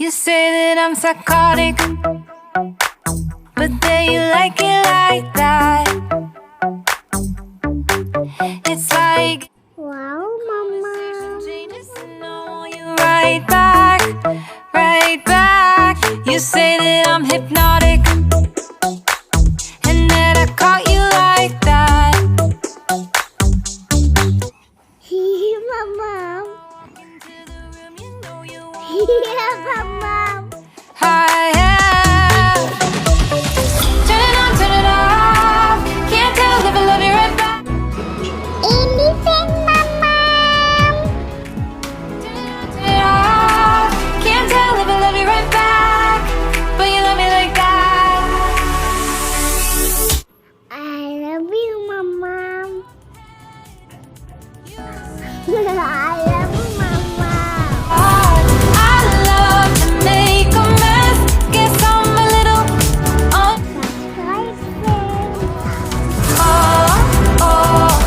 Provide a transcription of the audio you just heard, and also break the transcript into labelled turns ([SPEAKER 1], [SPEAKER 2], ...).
[SPEAKER 1] You say that I'm psychotic, but then you like it like that. It's like,
[SPEAKER 2] Wow, Mama.
[SPEAKER 1] changes and I want you right back, right back. You say